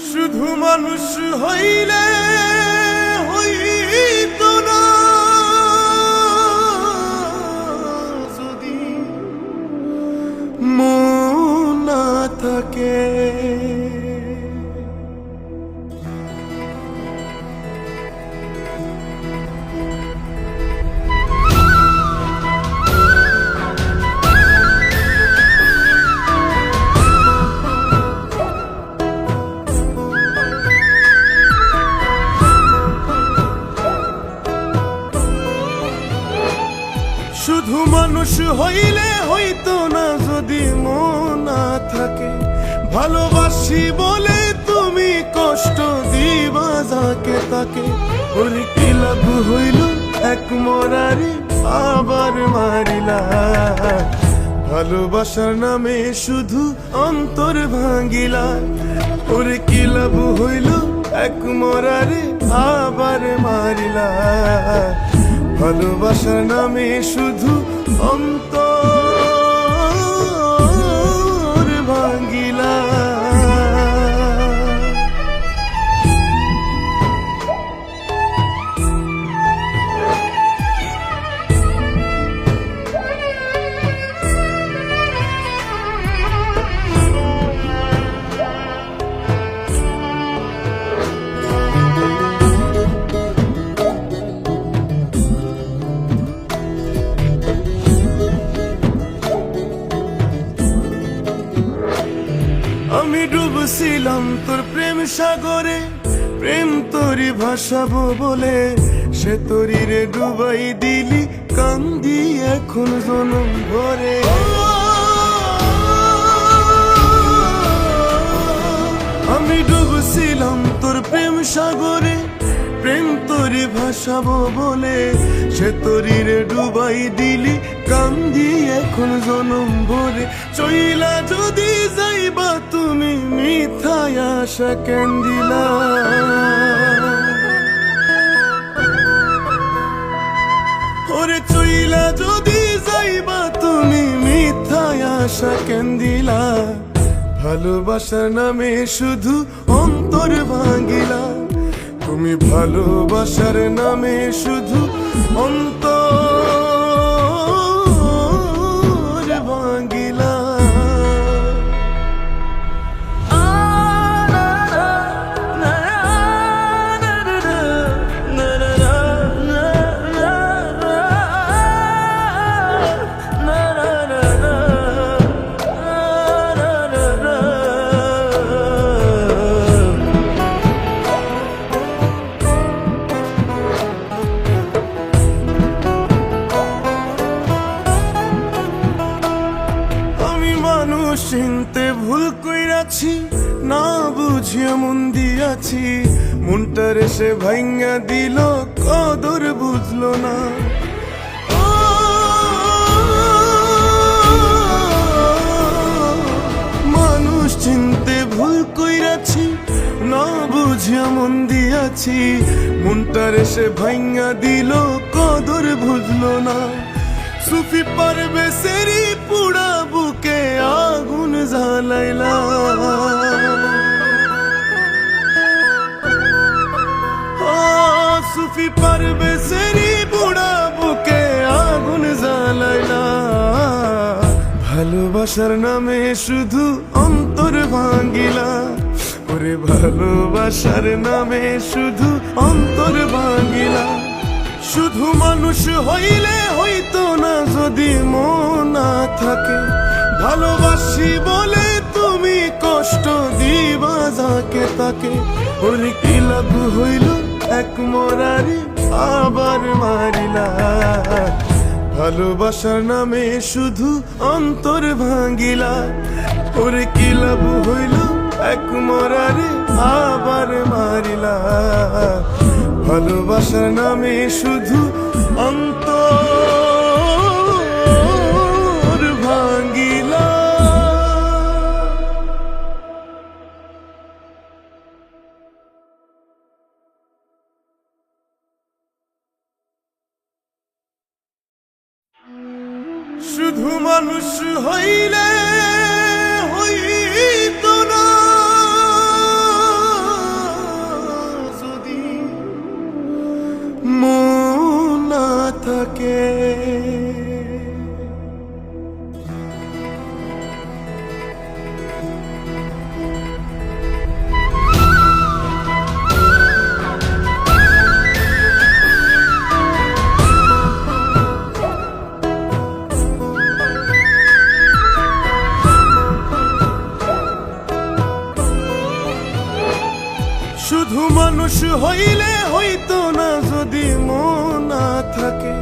শুধু মানুষ হইলে হইতো না যদি মন না থাকে। শুধু মানুষ হইলে হইতো না যদি মন না থাকে। ভালোবাসি বলে তুমি কষ্ট দিবা যাকে তাকে। ওরে কি লাভ হইল এক মরারি আবার মারিলা। ভালোবাসার নামে শুধু অন্তর ভাঙিলা। ওরে কি লাভ হইল এক মরারি আবার মারিলা। ভালোবাসার নামে শুধু অন্তর ভাঙিলা। আমি ডুবছিলাম তোর প্রেম সাগরে, প্রেম তোরি ভাসাবো বলে। সে তোরি রে ডুবাই দিলি, কান্দি এখন জনম ভরে। আমি ডুবছিলাম তোর প্রেম সাগরে, প্রেম তোরি ভাসাবো বলে। সে তোরি রে ডুবাই দিলি, কান্দি এখন জনম ভরে। চইলা যদি যাইবা তুমি মিথায় আশা কেন দিলা। ওরে চইলা যদি যাইবা তুমি মিথায় আশা কেন দিলা। ভালোবাসার নামে শুধু অন্তর ভাঙিলা। তুমি ভালোবাসার নামে শুধু অন্তর ভাঙিলা। চিনতে ভুল কইরাছি, না বুঝিয়া মন দিয়াছি। মনটারে সে ভাইঙ্গা দিল, কদর বুঝলো না। মানুষ চিনতে ভুল কইরাছি, না বুঝিয়া মন দিয়াছি। মনটারে সে ভাইঙ্গা দিল, কদর বুঝলো না। সুফি পারবে সেরি পুরা বুকে আগুন জ্বালাইলা। সুফি পারবে সেরি পুরা বুকে আগুন জ্বালাইলা। ভালোবাসার নামে শুধু অন্তর ভাঙিলা। ওরে ভালোবাসার নামে শুধু অন্তর ভাঙিলা। শুধু মানুষ হইলে হইতো না যদি মন না থাকে। ভালোবাসি বলে তুমি কষ্ট দিবা যাকে তাকে। ওরে কি লাভ হইল এক মরারি আবার মারিলা। ভালোবাসার নামে শুধু অন্তর ভাঙিলা। ওরে কি লাভ হইল এক মরারি আবার মারিলা। ভালোবাসার নামে শুধু অন্তর ভাঙিলা। শুধু মানুষ হইলে হইতো না শুধু মানুষ হইলে হইতো না যদি মন না থাকে।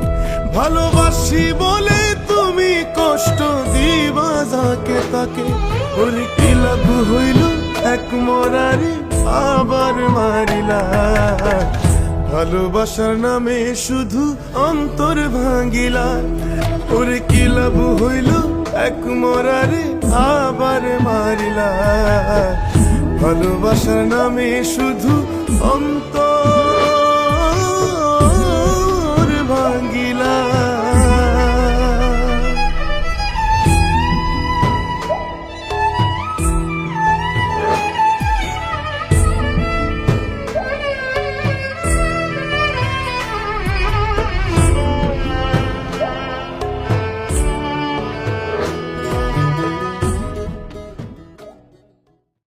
ভালোবাসি বলে তুমি কষ্ট দিবা যাকে তাকে। ওরে কি লাভ হইল এক মরারি আবার মারিলা। ভালোবাসার নামে শুধু অন্তর ভাঙিলা। ওরে কি লাভ হইল এক মরারি আবার মারিলা। ভালোবাসার নামে শুধু অন্তর